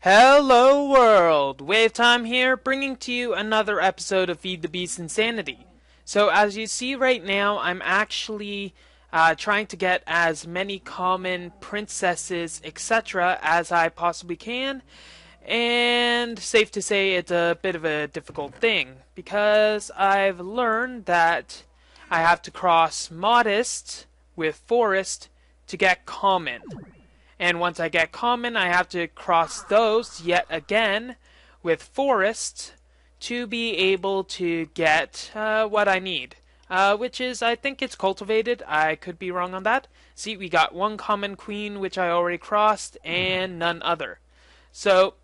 Hello world! Wave Time here, bringing to you another episode of Feed the Beast Insanity. So as you see right now, I'm actually trying to get as many common princesses, etc. as I possibly can. And safe to say it's a bit of a difficult thing, because I've learned that I have to cross modest with forest to get common. And once I get common, I have to cross those yet again with forest to be able to get what I need. Which is, I think it's cultivated. I could be wrong on that. See, we got one common queen, which I already crossed, and none other. So,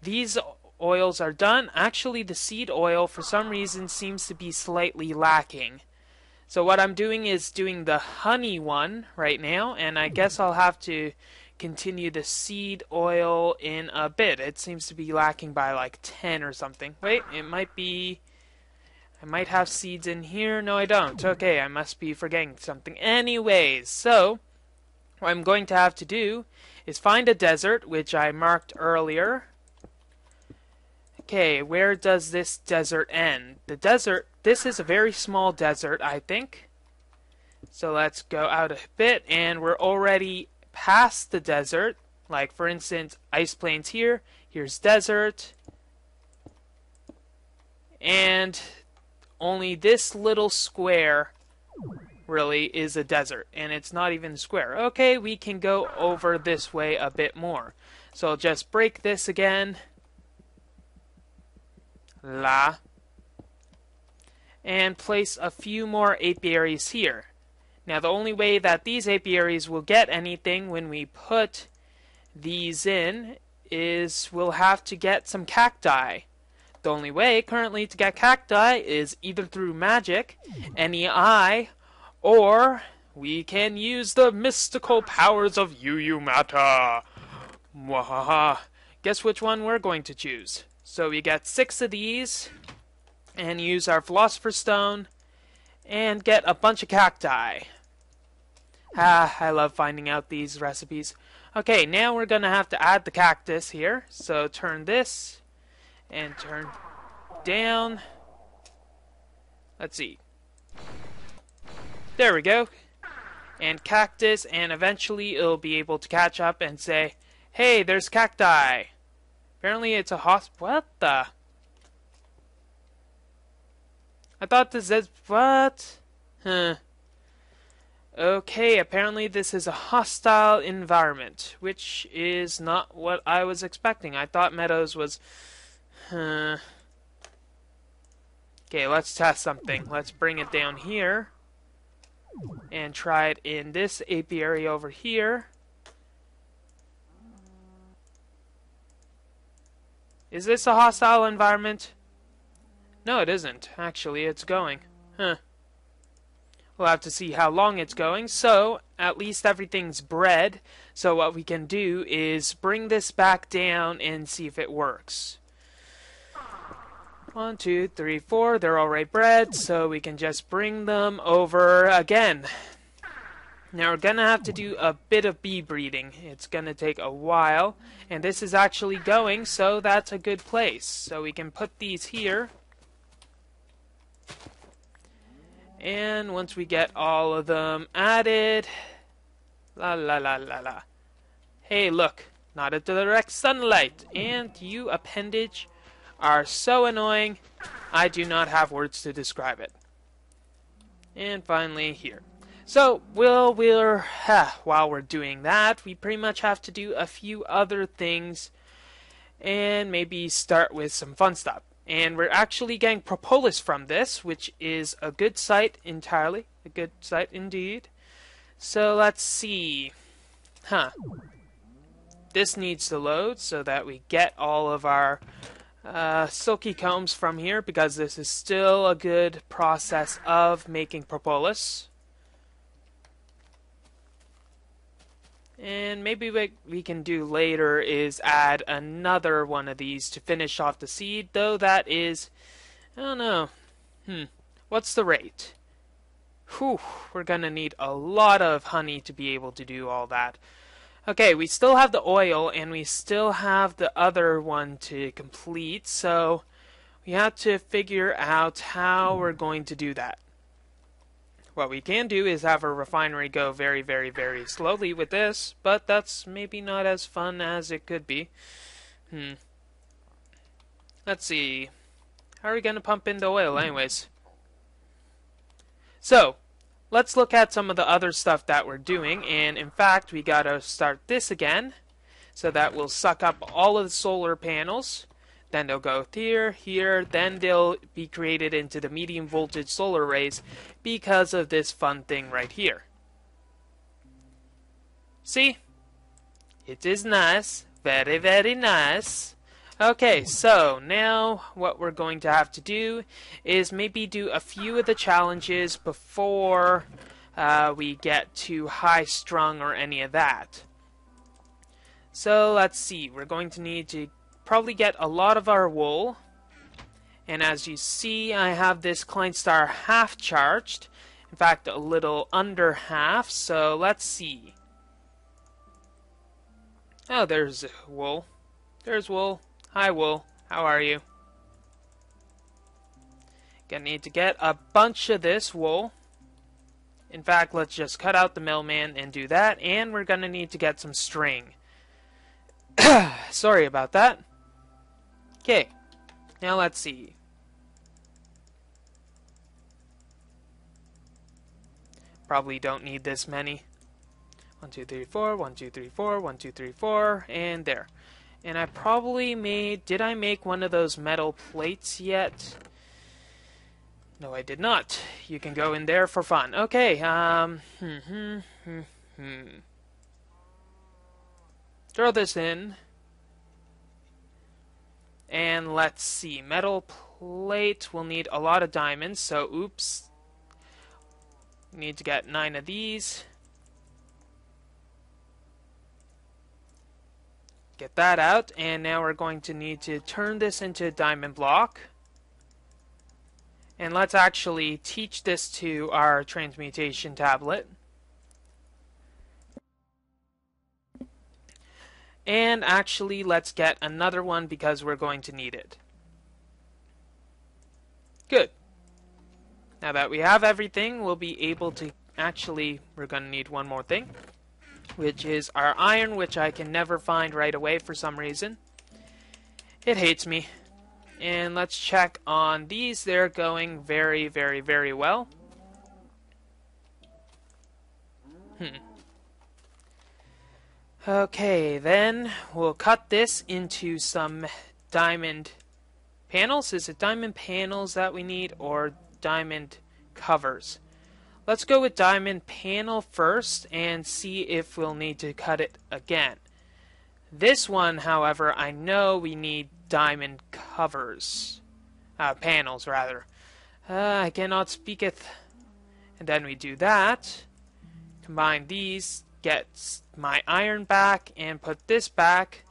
these oils are done. Actually, the seed oil, for some reason, seems to be slightly lacking. So what I'm doing is doing the honey one right now, and I guess I'll have to continue the seed oil in a bit. It seems to be lacking by like 10 or something. Wait, it might be... I might have seeds in here. No, I don't. Okay, I must be forgetting something. Anyways, so what I'm going to have to do is find a desert, which I marked earlier. Okay, where does this desert end? The desert, this is a very small desert, I think. So let's go out a bit, and we're already past the desert. Like, for instance, ice plains here. Here's desert. And only this little square really is a desert, and it's not even a square. Okay, we can go over this way a bit more. So I'll just break this again. And place a few more apiaries here. Now the only way that these apiaries will get anything when we put these in is we'll have to get some cacti. The only way currently to get cacti is either through magic, NEI, or we can use the mystical powers of Yu Mata. Mwahaha. Guess which one we're going to choose. So we get 6 of these, and use our Philosopher's Stone, and get a bunch of cacti. I love finding out these recipes. Okay, now we're going to have to add the cactus here. So turn this, and turn down. Let's see. There we go. And cactus, and eventually it'll be able to catch up and say, hey, there's cacti. Apparently it's a what the? I thought this is... What? Huh. Okay, apparently this is a hostile environment, which is not what I was expecting. I thought Meadows was... Okay, let's test something. Let's bring it down here. And try it in this apiary over here. Is this a hostile environment? No, it isn't. Actually, it's going. Huh. We'll have to see how long it's going. So, at least everything's bred. So what we can do is bring this back down and see if it works. 1, 2, 3, 4. They're already bred, so we can just bring them over again. Now we're going to have to do a bit of bee breeding. It's going to take a while. And this is actually going, so that's a good place. So we can put these here. And once we get all of them added... Hey, look. Not a direct sunlight. And you appendage are so annoying. I do not have words to describe it. And finally here. So, while we're doing that, we pretty much have to do a few other things and maybe start with some fun stuff. And we're actually getting propolis from this, which is a good site entirely. A good site indeed. So, let's see. This needs to load so that we get all of our silky combs from here, because this is still a good process of making propolis. And maybe what we can do later is add another one of these to finish off the seed, though that is, I don't know. What's the rate? Whew, we're gonna need a lot of honey to be able to do all that. Okay, we still have the oil, and we still have the other one to complete, so we have to figure out how we're going to do that. What we can do is have our refinery go very, very, very slowly with this, but that's maybe not as fun as it could be. Let's see. How are we going to pump in the oil anyways? So, let's look at some of the other stuff that we're doing, and in fact, we gotta start this again, so that will suck up all of the solar panels. Then they'll go here, here, then they'll be created into the medium voltage solar arrays because of this fun thing right here. See? It is nice. Very, very nice. Okay, so now what we're going to have to do is maybe do a few of the challenges before we get too high strung or any of that. So let's see, we're going to need to probably get a lot of our wool. And as you see, I have this Kleinstar half charged. In fact, a little under half, so let's see. Oh, there's wool. There's wool. Hi, wool. How are you? Gonna need to get a bunch of this wool. In fact, let's just cut out the mailman and do that. And we're gonna need to get some string. Sorry about that. Okay. Now let's see. Probably don't need this many. 1, 2, 3, 4, 1, 2, 3, 4, 1, 2, 3, 4, and there. And I probably made... Did I make one of those metal plates yet? No, I did not. You can go in there for fun. Okay, Throw this in. And let's see. Metal plate will need a lot of diamonds, so oops. Need to get 9 of these. Get that out, and now we're going to need to turn this into a diamond block. And let's actually teach this to our transmutation tablet. And actually, let's get another one because we're going to need it. Good. Now that we have everything, we'll be able to actually, we're going to need one more thing, which is our iron, which I can never find right away for some reason. It hates me. And let's check on these. They're going very, very, very well. Okay, then we'll cut this into some diamond panels. Is it diamond panels that we need or diamond covers? Let's go with diamond panel first and see if we'll need to cut it again. This one, however, I know we need diamond covers. Panels, rather. I cannot speaketh. And then we do that. Combine these. Get my iron back and put this back.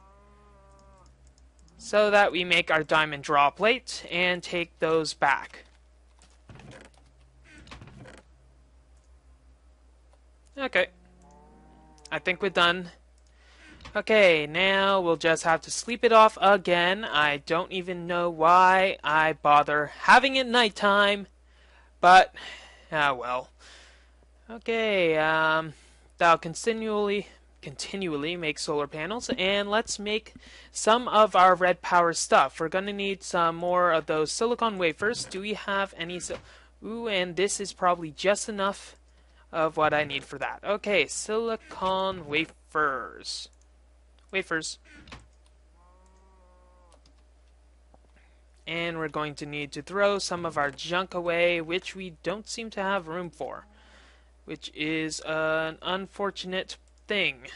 So that we make our diamond draw plate and take those back. Okay. I think we're done. Okay, now we'll just have to sleep it off again. I don't even know why I bother having it nighttime. But, well. Okay, I'll continually make solar panels. And let's make some of our red power stuff. We're going to need some more of those silicon wafers. Do we have any? Ooh, and this is probably just enough of what I need for that. Okay, silicon wafers. And we're going to need to throw some of our junk away, which we don't seem to have room for, which is an unfortunate thing.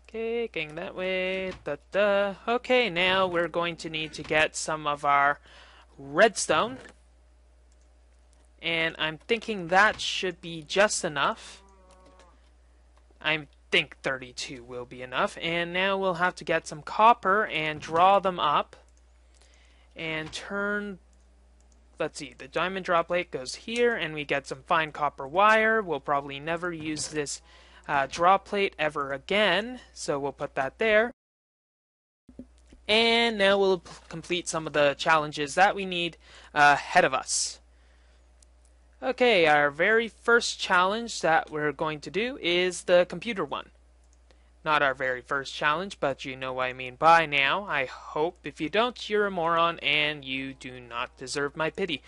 Okay, going that way. Okay, now we're going to need to get some of our redstone. And I'm thinking that should be just enough. I think 32 will be enough. And now we'll have to get some copper and draw them up. And turn... Let's see, the diamond draw plate goes here, and we get some fine copper wire. We'll probably never use this draw plate ever again, so we'll put that there. And now we'll complete some of the challenges that we need ahead of us. Okay, our very first challenge that we're going to do is the computer one. Not our very first challenge, but you know what I mean by now, I hope. If you don't, you're a moron and you do not deserve my pity.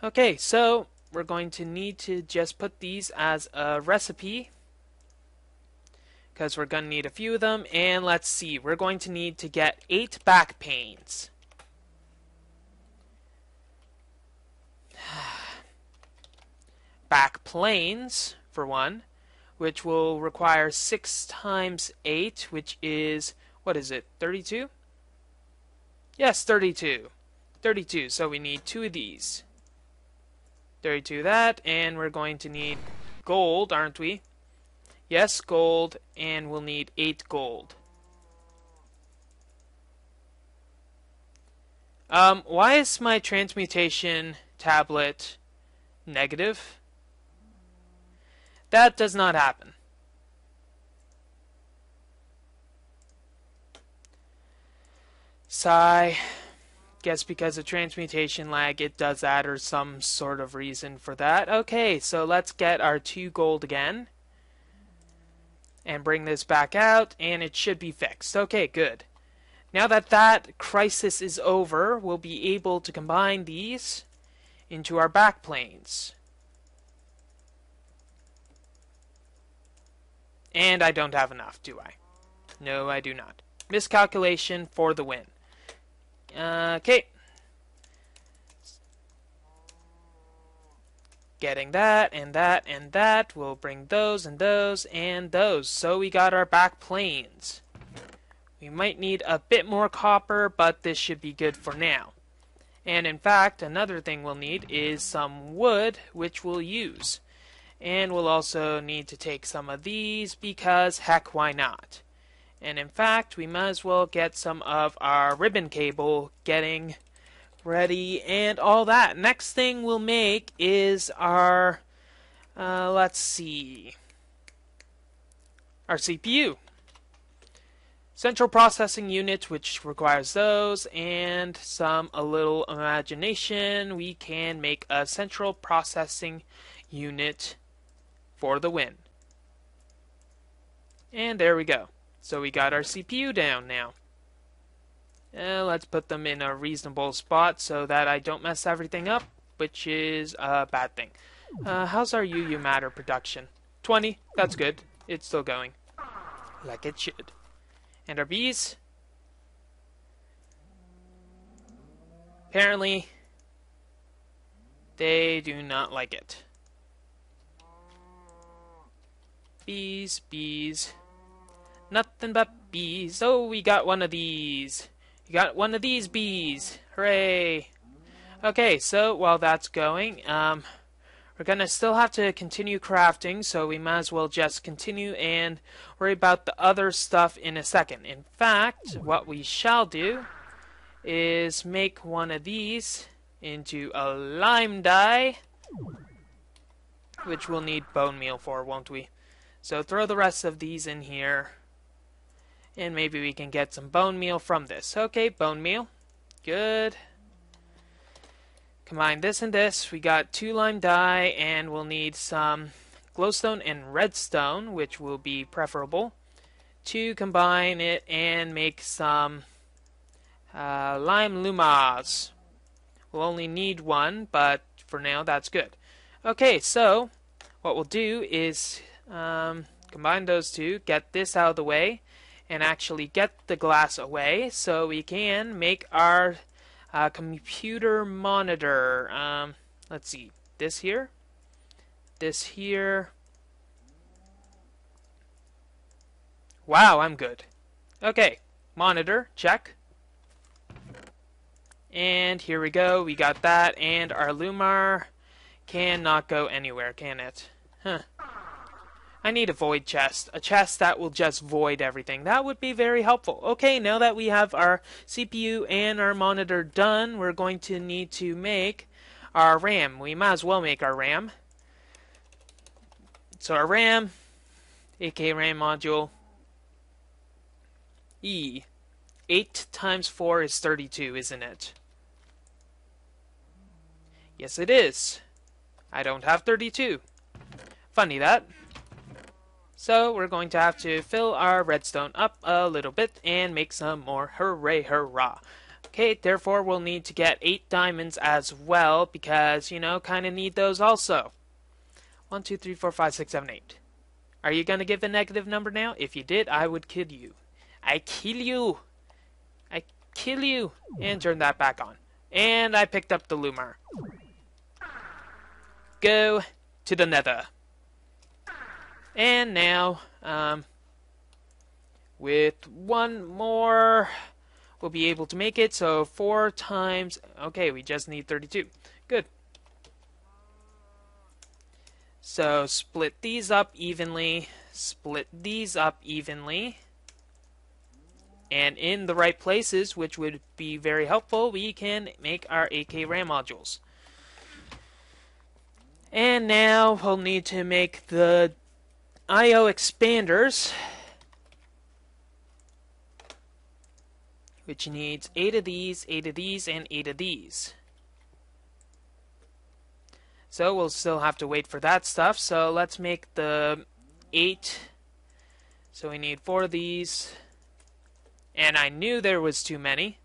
Okay, so we're going to need to just put these as a recipe, because we're going to need a few of them. And let's see, we're going to need to get 8 back panes. Back planes, for one, which will require 6 times 8, which is, what is it, 32? Yes, 32. 32, so we need 2 of these. 32 that, and we're going to need gold, aren't we? Yes, gold, and we'll need 8 gold. Why is my transmutation tablet negative? That does not happen. Sigh. Guess because of transmutation lag it does that, or some sort of reason for that. Okay, so let's get our 2 gold again. And bring this back out, and it should be fixed. Okay, good. Now that that crisis is over, we'll be able to combine these into our backplanes. And I don't have enough, do I? No, I do not. Miscalculation for the win. Okay. Getting that, and that, and that. We'll bring those, and those, and those. So we got our back planes. We might need a bit more copper, but this should be good for now. And in fact, another thing we'll need is some wood, which we'll use. And we'll also need to take some of these, because heck, why not? And in fact, we might as well get some of our ribbon cable getting ready and all that. Next thing we'll make is our, let's see, our CPU. Central processing unit, which requires those, and a little imagination. We can make a central processing unit for the win. And there we go. So we got our CPU down now. Let's put them in a reasonable spot so that I don't mess everything up, which is a bad thing. How's our UU matter production? 20. That's good. It's still going. Like it should. And our bees? Apparently, they do not like it. Bees, bees. Nothing but bees. Oh, we got one of these. You got one of these bees. Hooray. Okay, so while that's going, we're gonna still have to continue crafting, so we might as well just continue and worry about the other stuff in a second. In fact, what we shall do is make one of these into a lime dye, which we'll need bone meal for, won't we? So throw the rest of these in here. And maybe we can get some bone meal from this. Okay, bone meal. Good. Combine this and this. We got 2 lime dye, and we'll need some glowstone and redstone, which will be preferable, to combine it and make some lime lumas. We'll only need 1, but for now that's good. Okay, so what we'll do is combine those 2, get this out of the way, and actually get the glass away so we can make our computer monitor. Let's see, this here, this here. Wow, I'm good. Okay, monitor, check. And here we go, we got that, and our Lumar cannot go anywhere, can it? Huh. I need a void chest. A chest that will just void everything. That would be very helpful. Okay, now that we have our CPU and our monitor done, we're going to need to make our RAM. We might as well make our RAM. So our RAM AK RAM module. E. 8 times 4 is 32, isn't it? Yes, it is. I don't have 32. Funny that. So we're going to have to fill our redstone up a little bit and make some more. Hooray, hurrah. Okay, therefore we'll need to get 8 diamonds as well because, you know, kind of need those also. 1, 2, 3, 4, 5, 6, 7, 8. Are you going to give a negative number now? If you did, I would kill you. I kill you. I kill you. And turn that back on. And I picked up the Lumar. Go to the nether. And now, with one more, we'll be able to make it. So 4 times, okay, we just need 32. Good. So split these up evenly, split these up evenly. And in the right places, which would be very helpful, we can make our AK RAM modules. And now we'll need to make the IO expanders, which needs 8 of these, 8 of these, and 8 of these. So we'll still have to wait for that stuff. So let's make the 8. So we need 4 of these. And I knew there was too many.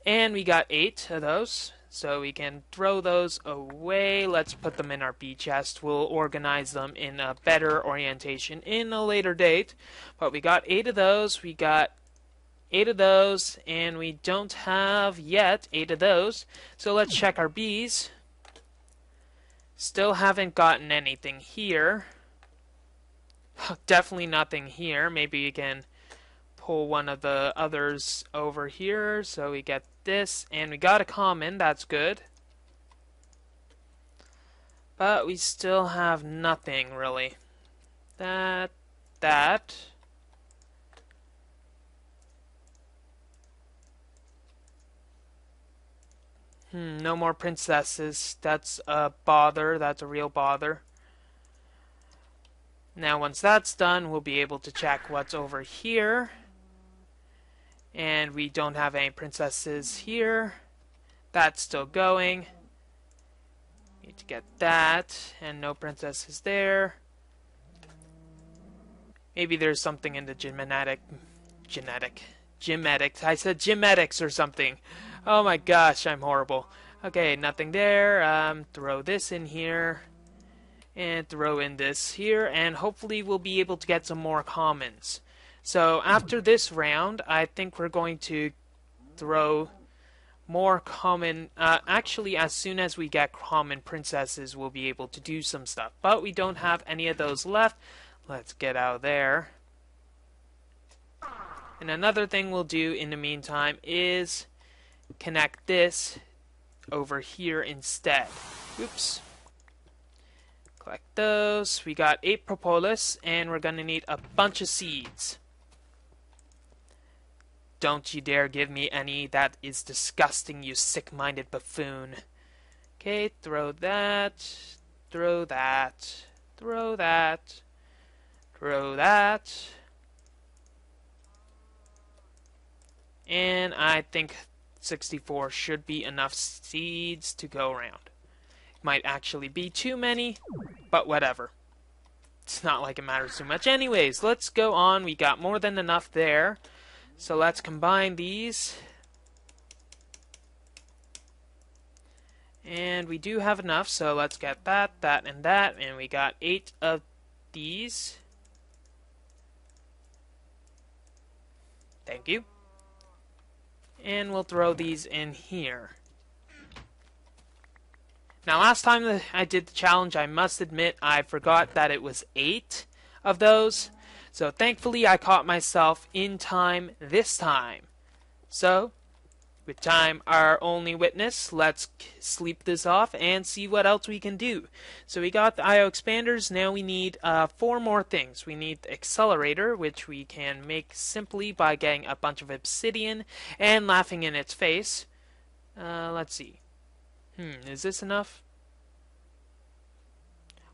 And we got 8 of those. So we can throw those away. Let's put them in our B chest. We'll organize them in a better orientation in a later date. But we got 8 of those. We got 8 of those. And we don't have yet 8 of those. So let's check our Bs. Still haven't gotten anything here. Definitely nothing here. Maybe we can pull one of the others over here. So we get this. And we got a common. That's good. But we still have nothing, really. That. No more princesses. That's a bother. That's a real bother. Now once that's done, we'll be able to check what's over here. And we don't have any princesses here. That's still going. Need to get that. And no princesses there. Maybe there's something in the Gymetics. I said Gymetics or something. Oh my gosh, I'm horrible. Okay, nothing there. Throw this in here. And throw in this here. And hopefully we'll be able to get some more commons. So after this round, I think we're going to throw more common. Actually, as soon as we get common princesses, we'll be able to do some stuff. But we don't have any of those left. Let's get out of there. And another thing we'll do in the meantime is connect this over here instead. Oops. Collect those. We got 8 propolis, and we're going to need a bunch of seeds. Don't you dare give me any. That is disgusting, you sick-minded buffoon. Okay, throw that. Throw that. Throw that. Throw that. And I think 64 should be enough seeds to go around. Might actually be too many, but whatever. It's not like it matters too much. Anyways, let's go on. We got more than enough there. So let's combine these. And we do have enough, so let's get that, that, and that. And we got 8 of these. Thank you. And we'll throw these in here. Now, last time that I did the challenge, I must admit I forgot that it was 8 of those. So thankfully, I caught myself in time this time. So, with time our only witness, let's sleep this off and see what else we can do. So we got the IO expanders. Now we need 4 more things. We need the accelerator, which we can make simply by getting a bunch of obsidian and laughing in its face. Let's see. Is this enough?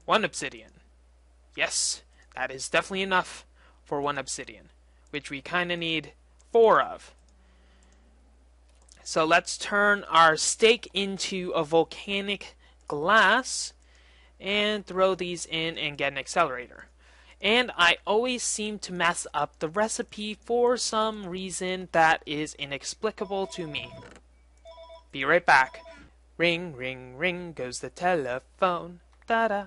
1 obsidian. Yes, that is definitely enough for 1 obsidian, which we kind of need 4 of. So let's turn our stake into a volcanic glass and throw these in and get an accelerator. And I always seem to mess up the recipe for some reason that is inexplicable to me. Be right back. Ring, ring, ring goes the telephone. Da-da.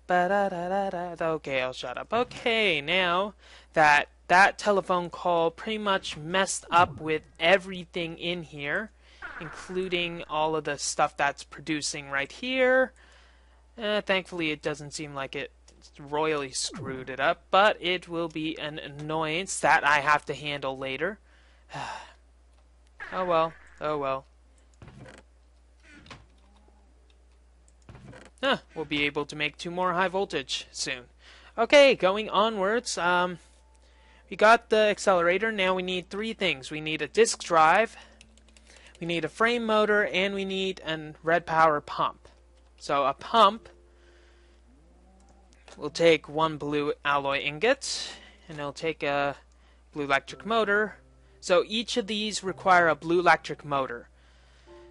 Ba-da-da-da-da. Okay, I'll shut up. Okay, now that telephone call pretty much messed up with everything in here, including all of the stuff that's producing right here. Thankfully, it doesn't seem like it royally screwed it up, but it will be an annoyance that I have to handle later. Oh well, oh well. We'll be able to make 2 more high voltage soon. Okay, going onwards, we got the accelerator. Now we need 3 things. We need a disk drive, we need a frame motor, and we need a red power pump. So a pump will take 1 blue alloy ingot, and it'll take a blue electric motor. So each of these require a blue electric motor.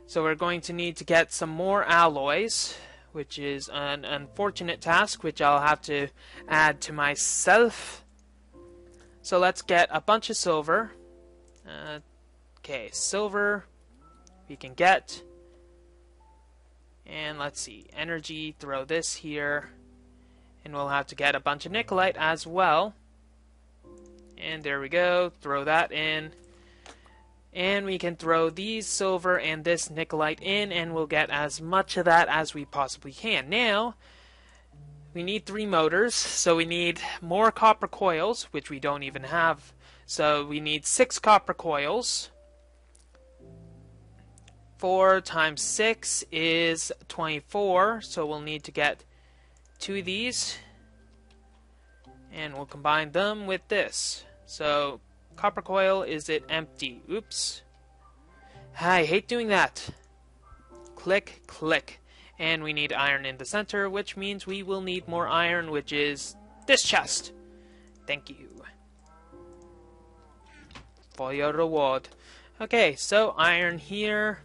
So we're going to need to get some more alloys, which is an unfortunate task, which I'll have to add to myself. So let's get a bunch of silver. Okay, silver we can get. And let's see, energy, throw this here. And we'll have to get a bunch of nickelite as well. And there we go, throw that in. And we can throw these silver and this nickelite in, and we'll get as much of that as we possibly can. Now, we need 3 motors, so we need more copper coils, which we don't even have. So we need 6 copper coils. 4 times 6 is 24, so we'll need to get 2 of these. And we'll combine them with this. So copper coil, is it empty? Oops. I hate doing that. Click, click. And we need iron in the center, which means we will need more iron, which is this chest. Thank you for your reward. Okay, so iron here.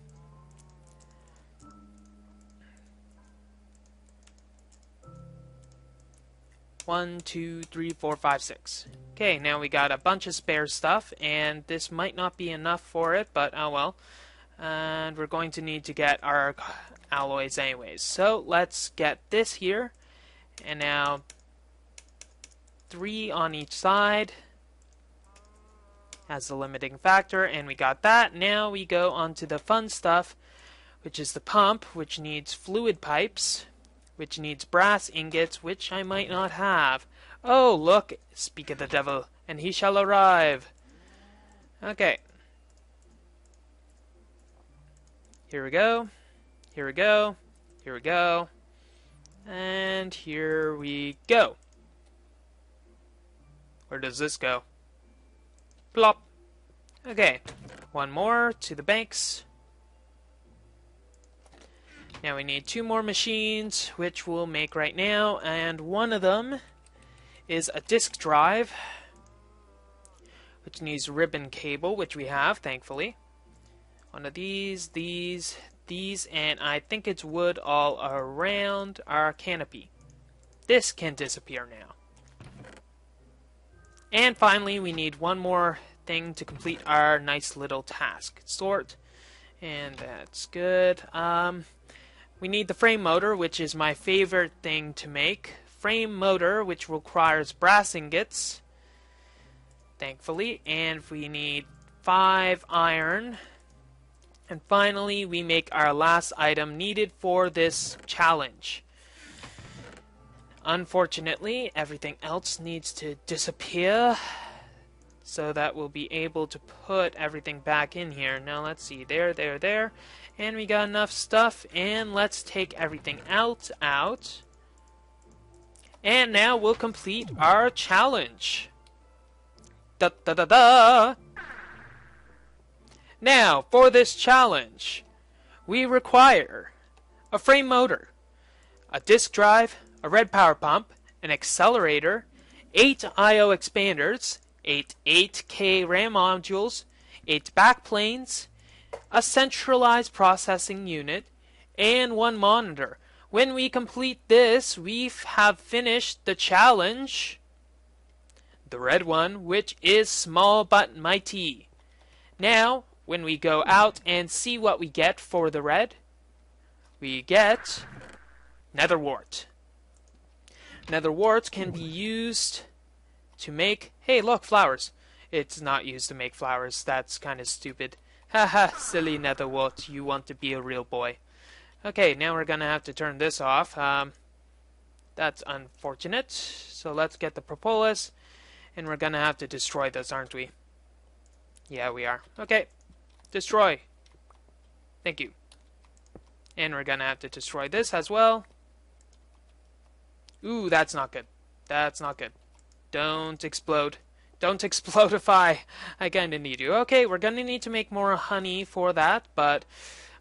One, two, three, 4, 5, 6. Okay, now we got a bunch of spare stuff, and this might not be enough for it, but oh well. And we're going to need to get our alloys anyways. So let's get this here, and now 3 on each side as the limiting factor, and we got that. Now we go on to the fun stuff, which is the pump, which needs fluid pipes, which needs brass ingots, which I might not have. Oh, look, speak of the devil, and he shall arrive. Okay. Here we go. Here we go. Here we go. And here we go. Where does this go? Plop. Okay. 1 more to the banks. Now we need 2 more machines, which we'll make right now, and one of them is a disk drive, which needs ribbon cable, which we have, thankfully. One of these, and I think it's wood all around our canopy. This can disappear now. And finally, we need 1 more thing to complete our nice little task. Sort, and that's good. We need the frame motor, which is my favorite thing to make. Frame motor, which requires brass ingots, thankfully, and we need 5 iron. And finally, we make our last item needed for this challenge. Unfortunately, everything else needs to disappear, so that we'll be able to put everything back in here. Now let's see, there. And we got enough stuff, and let's take everything out. And now we'll complete our challenge. Da da da da! Now, for this challenge, we require a frame motor, a disk drive, a red power pump, an accelerator, 8 I/O expanders, 8 8K RAM modules, 8 backplanes, a centralized processing unit, and 1 monitor. When we complete this, we have finished the challenge, the red one, which is small but mighty. Now, when we go out and see what we get for the red, we get nether wart. Nether wart can be used to make, hey look, flowers. It's not used to make flowers, that's kind of stupid. Haha, silly nether wart, you want to be a real boy. Okay, now we're gonna have to turn this off. That's unfortunate. So let's get the propolis, and we're gonna have to destroy this, aren't we? Yeah, we are. Okay, destroy. Thank you. And we're gonna have to destroy this as well. Ooh, that's not good. That's not good. Don't explode. Don't explodify. I kinda need you. Okay, we're gonna need to make more honey for that, but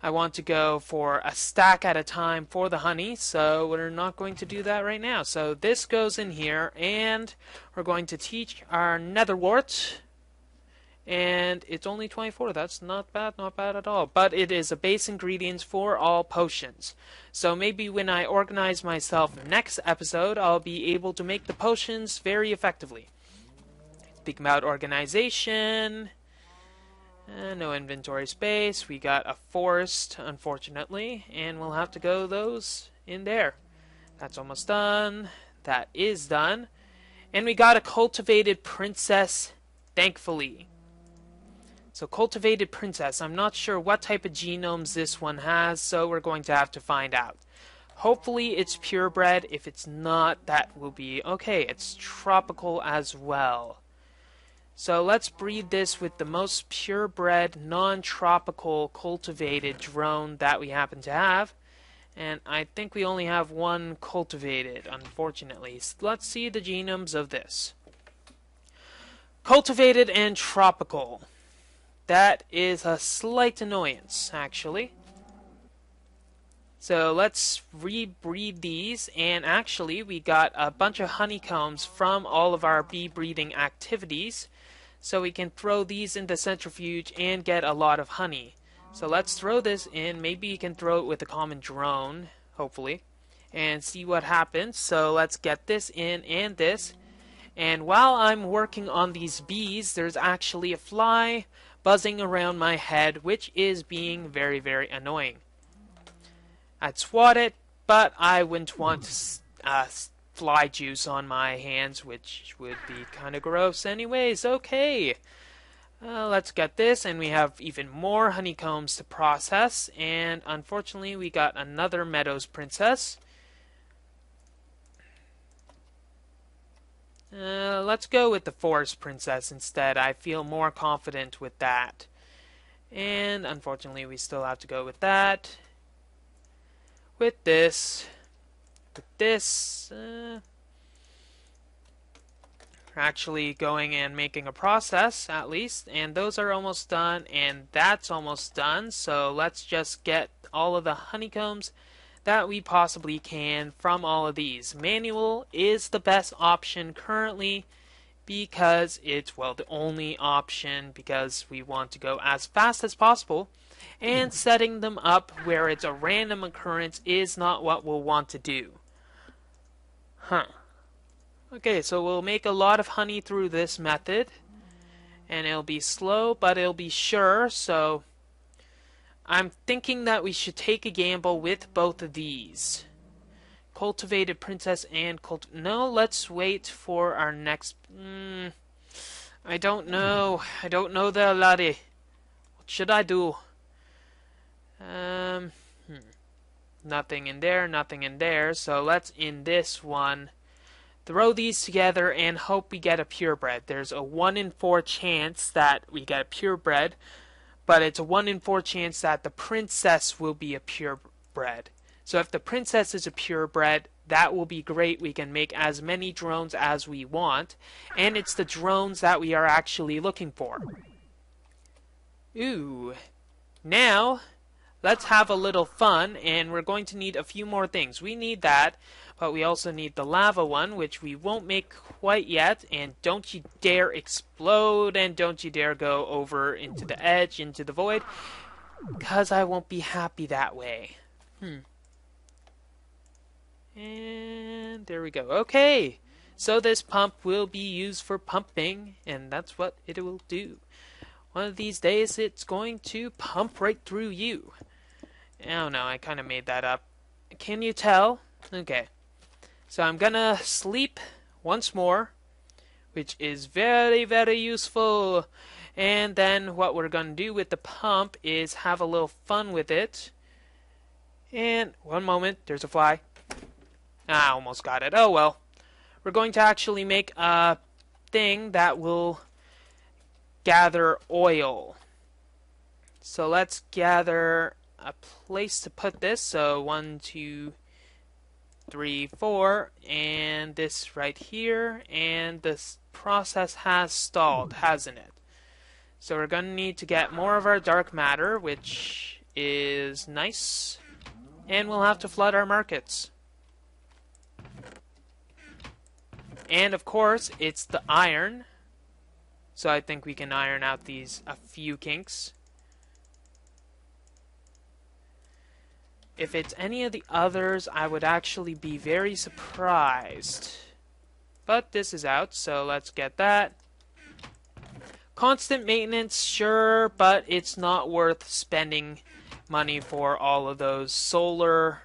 I want to go for a stack at a time for the honey, so we're not going to do that right now. So this goes in here, and we're going to teach our nether wart. And it's only 24. That's not bad at all. But it is a base ingredient for all potions. So maybe when I organize myself next episode, I'll be able to make the potions very effectively. Speaking about organization, no inventory space. We got a forest, unfortunately, and we'll have to go those in there. That's almost done. That is done. And we got a cultivated princess, thankfully. So cultivated princess, I'm not sure what type of genomes this one has, so we're going to have to find out. Hopefully it's purebred. If it's not, that will be okay. It's tropical as well. So let's breed this with the most purebred, non-tropical cultivated drone that we happen to have. And I think we only have one cultivated, unfortunately. So let's see the genomes of this. Cultivated and tropical. That is a slight annoyance, actually. So let's rebreed these, and actually we got a bunch of honeycombs from all of our bee breeding activities. So we can throw these in the centrifuge and get a lot of honey. So let's throw this in. Maybe you can throw it with a common drone, hopefully, and see what happens. So let's get this in and this. And while I'm working on these bees, there's actually a fly buzzing around my head, which is being very, very annoying. I'd swat it, but I wouldn't want fly juice on my hands, which would be kind of gross anyways. Okay, let's get this, and we have even more honeycombs to process, and unfortunately we got another Meadows Princess. Let's go with the Forest Princess instead. I feel more confident with that. And unfortunately we still have to go with that. With this. We're actually going and making a process, at least, and those are almost done, and that's almost done. So let's just get all of the honeycombs that we possibly can from all of these. Manual is the best option currently because it's, well, the only option, because we want to go as fast as possible, and setting them up where it's a random occurrence is not what we'll want to do. Okay, so we'll make a lot of honey through this method, and it'll be slow, but it'll be sure. So I'm thinking that we should take a gamble with both of these. Cultivated Princess and no, let's wait for our next... I don't know. I don't know there, laddie. What should I do? Nothing in there, nothing in there. So let's, in this one, throw these together and hope we get a purebred. There's a 1 in 4 chance that we get a purebred, but it's a 1 in 4 chance that the princess will be a purebred. So if the princess is a purebred, that will be great. We can make as many drones as we want, and it's the drones that we are actually looking for. Ooh. Now, let's have a little fun, and we're going to need a few more things. We need that, but we also need the lava one, which we won't make quite yet. And don't you dare explode, and don't you dare go over into the edge, into the void, because I won't be happy that way. And there we go. Okay, so this pump will be used for pumping, and that's what it will do. One of these days, it's going to pump right through you. Oh no, I kind of made that up. Can you tell? Okay. So I'm gonna sleep once more, which is very, very useful. And then what we're gonna do with the pump is have a little fun with it. And one moment, there's a fly. I almost got it. Oh well. We're going to actually make a thing that will gather oil. So let's gather a place to put this. So 1, 2, 3, 4, and this right here. And this process has stalled, hasn't it? So we're going to need to get more of our dark matter, which is nice. And we'll have to flood our markets. And of course, it's the iron. So I think we can iron out a few kinks. If it's any of the others, I would actually be very surprised. But this is out, so let's get that. Constant maintenance, sure, but it's not worth spending money for all of those solar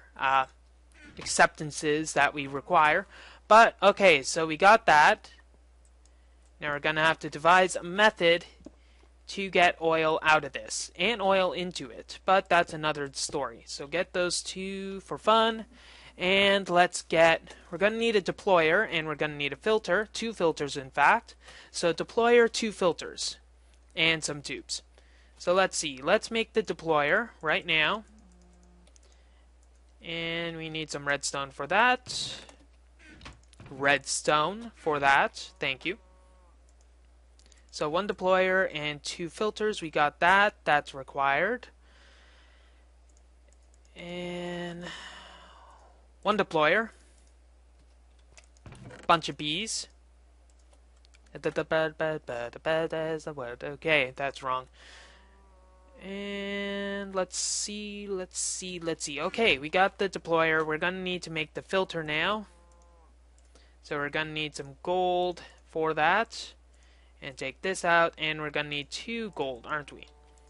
acceptances that we require. But, okay, so we got that. Now we're going to have to devise a method to get oil out of this, and oil into it. But that's another story. So get those two for fun, and we're going to need a deployer, and we're going to need a filter, 2 filters in fact. So deployer, 2 filters, and some tubes. So let's see, let's make the deployer right now. And we need some redstone for that. Redstone for that, thank you. So 1 deployer and 2 filters, we got that, that's required. And 1 deployer, bunch of bees. Okay, that's wrong. And let's see. Okay, we got the deployer. We're gonna need to make the filter now. So we're gonna need some gold for that. And take this out, and we're gonna need 2 gold, aren't we?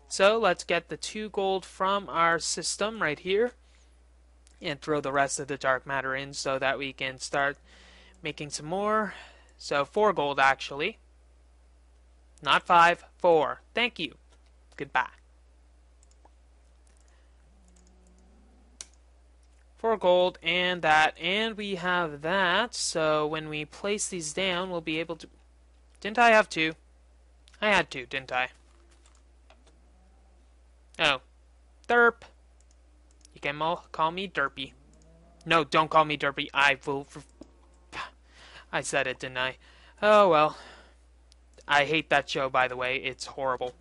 So let's get the 2 gold from our system right here. And throw the rest of the dark matter in so that we can start making some more. So 4 gold actually. Not 5, 4. Thank you. Goodbye. 4 gold and that, and we have that. So when we place these down, we'll be able to... Didn't I have 2? I had 2, didn't I? Oh. Derp. You can call me Derpy. No, don't call me Derpy. I will... I said it, didn't I? Oh, well. I hate that show, by the way. It's horrible.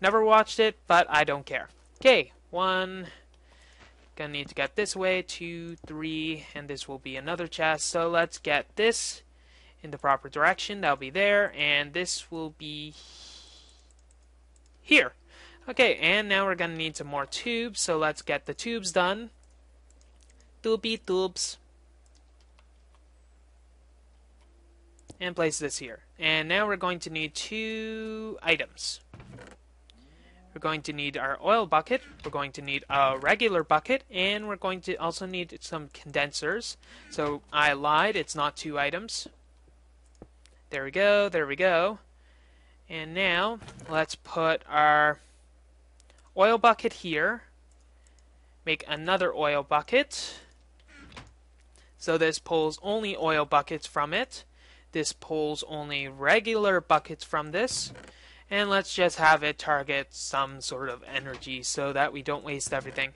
Never watched it, but I don't care. Okay, 1. Gonna need to get this way. 2, 3, and this will be another chest. So let's get this in the proper direction. That'll be there, and this will be here. Okay, and now we're gonna need some more tubes, so let's get the tubes done. Tubey tubes. And place this here. And now we're going to need 2 items. We're going to need our oil bucket, we're going to need a regular bucket, and we're going to also need some condensers. So I lied, it's not 2 items. There we go, there we go. And now, let's put our oil bucket here. Make another oil bucket. So this pulls only oil buckets from it. This pulls only regular buckets from this. And let's just have it target some sort of energy so that we don't waste everything.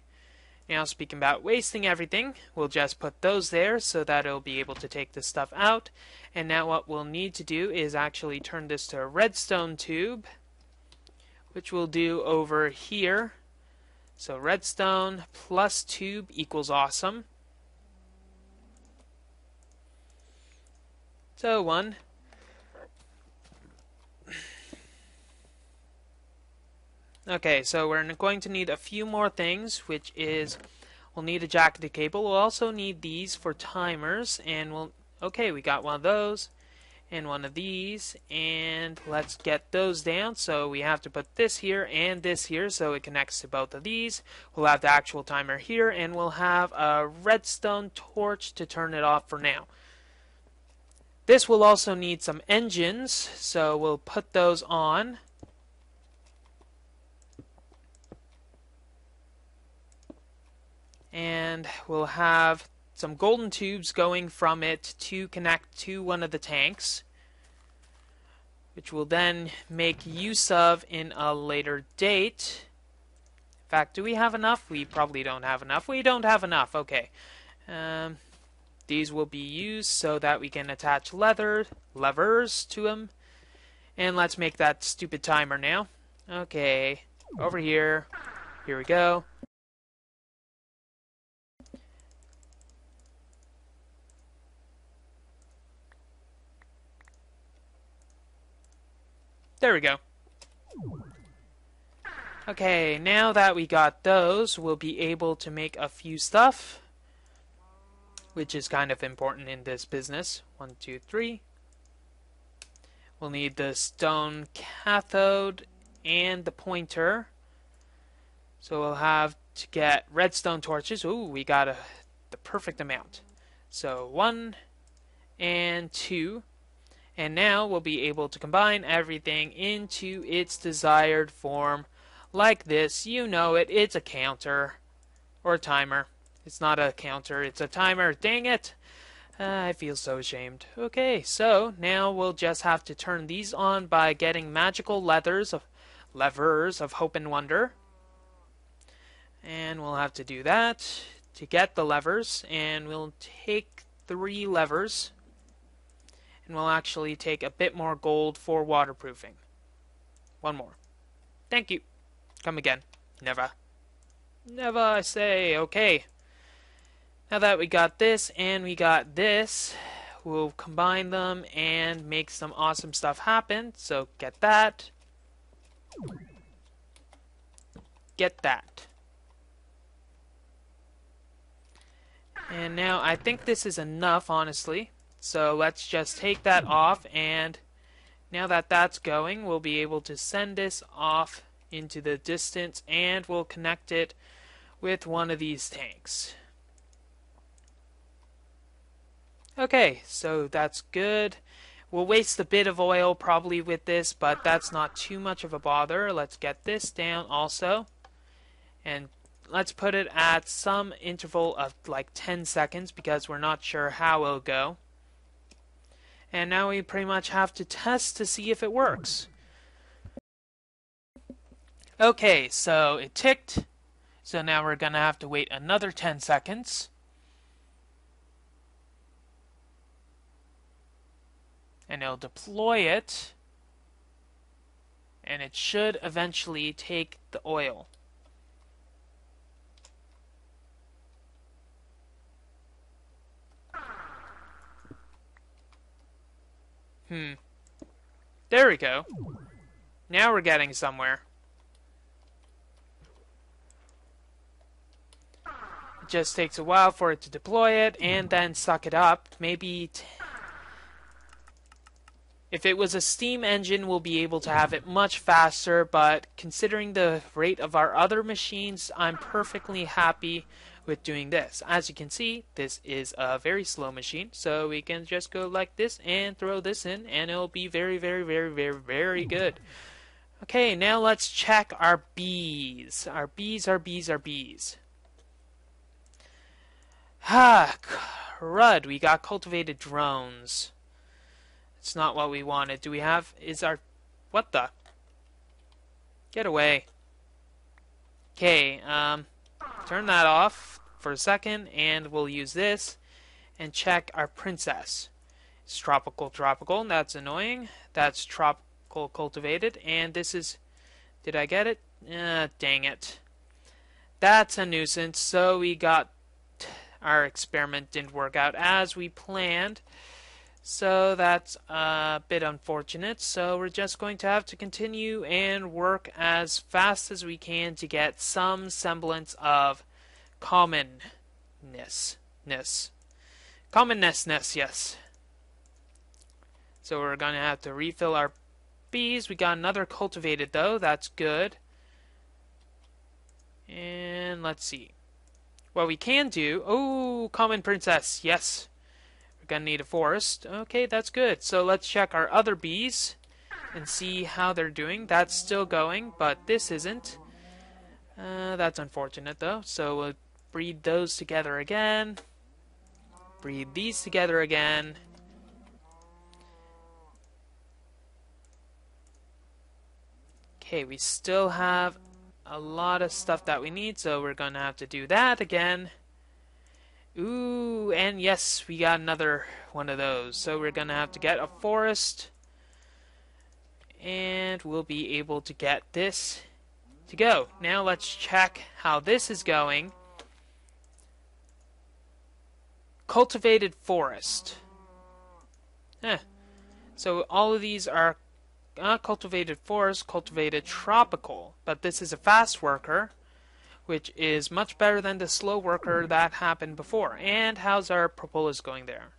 Now, speaking about wasting everything, we'll just put those there so that it'll be able to take this stuff out. And now what we'll need to do is actually turn this to a redstone tube, which we'll do over here. So redstone plus tube equals awesome. So 1. Okay, so we're going to need a few more things, which is we'll need a jacketed cable. We'll also need these for timers, and okay, we got one of those and one of these, and let's get those down. So we have to put this here and this here so it connects to both of these. We'll have the actual timer here, and we'll have a redstone torch to turn it off for now. This will also need some engines, so we'll put those on. And we'll have some golden tubes going from it to connect to one of the tanks, which we'll then make use of in a later date. In fact, do we have enough? We probably don't have enough. We don't have enough. Okay. These will be used so that we can attach levers to them. And let's make that stupid timer now. Okay. Over here. Here we go. There we go. Okay, now that we got those, we'll be able to make a few stuff, which is kind of important in this business. 1, 2, 3. We'll need the stone cathode and the pointer. So we'll have to get redstone torches. Ooh, we got the perfect amount. So 1 and 2. And now we'll be able to combine everything into its desired form like this. You know it, it's a counter or a timer. It's not a counter, it's a timer. Dang it! I feel so ashamed. Okay, so now we'll just have to turn these on by getting magical levers of hope and wonder. And we'll have to do that to get the levers, and we'll take 3 levers. And we'll actually take a bit more gold for waterproofing. 1 more. Thank you. Come again. Never. Never, I say. Okay. Now that we got this and we got this, we'll combine them and make some awesome stuff happen. So get that. Get that. And now I think this is enough, honestly. So let's just take that off, and now that that's going, we'll be able to send this off into the distance, and we'll connect it with one of these tanks. Okay, so that's good. We'll waste a bit of oil probably with this, but that's not too much of a bother. Let's get this down also, and let's put it at some interval of like 10 seconds because we're not sure how it'll go. And now we pretty much have to test to see if it works. Okay, so it ticked. So now we're going to have to wait another 10 seconds. And it'll deploy it. And it should eventually take the oil. There we go. Now we're getting somewhere. It just takes a while for it to deploy it and then suck it up. Maybe if it was a steam engine, we'll be able to have it much faster, but considering the rate of our other machines, I'm perfectly happy with doing this. As you can see, this is a very slow machine, so we can just go like this and throw this in, and it'll be very, very, very, very, very good. Okay, now let's check our bees. Our bees. Ah, crud, we got cultivated drones. It's not what we wanted. Do we have, what the? Get away. Okay, turn that off for a second, and we'll use this and check our princess. It's tropical, that's annoying. That's tropical cultivated, and this is, did I get it? Dang it. That's a nuisance, so our experiment didn't work out as we planned. So that's a bit unfortunate. So we're just going to have to continue and work as fast as we can to get some semblance of commonness. Commonness, yes. So we're going to have to refill our bees. We got another cultivated though. That's good. And let's see. What we can do... Oh, common princess. Yes. We're going to need a forest. Okay, that's good. So let's check our other bees and see how they're doing. That's still going, but this isn't. That's unfortunate though. So we'll breed those together again. Breed these together again. Okay, we still have a lot of stuff that we need, so we're going to have to do that again. Ooh, and yes, we got another one of those. So we're going to have to get a forest. And we'll be able to get this to go. Now let's check how this is going. Cultivated forest. So all of these are cultivated forest, cultivated tropical. But this is a fast worker, which is much better than the slow worker that happened before. And how's our propolis going there?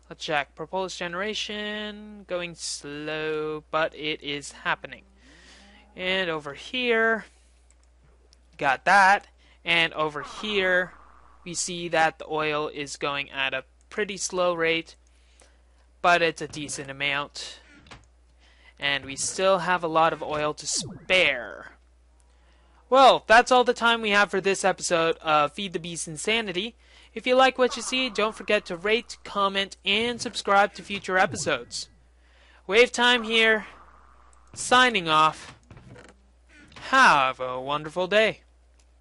Let's check. Propolis generation, going slow, but it is happening. And over here, got that. And over here, we see that the oil is going at a pretty slow rate, but it's a decent amount. And we still have a lot of oil to spare. Well, that's all the time we have for this episode of Feed the Beast Insanity. If you like what you see, don't forget to rate, comment, and subscribe to future episodes. Wave Time here, signing off. Have a wonderful day.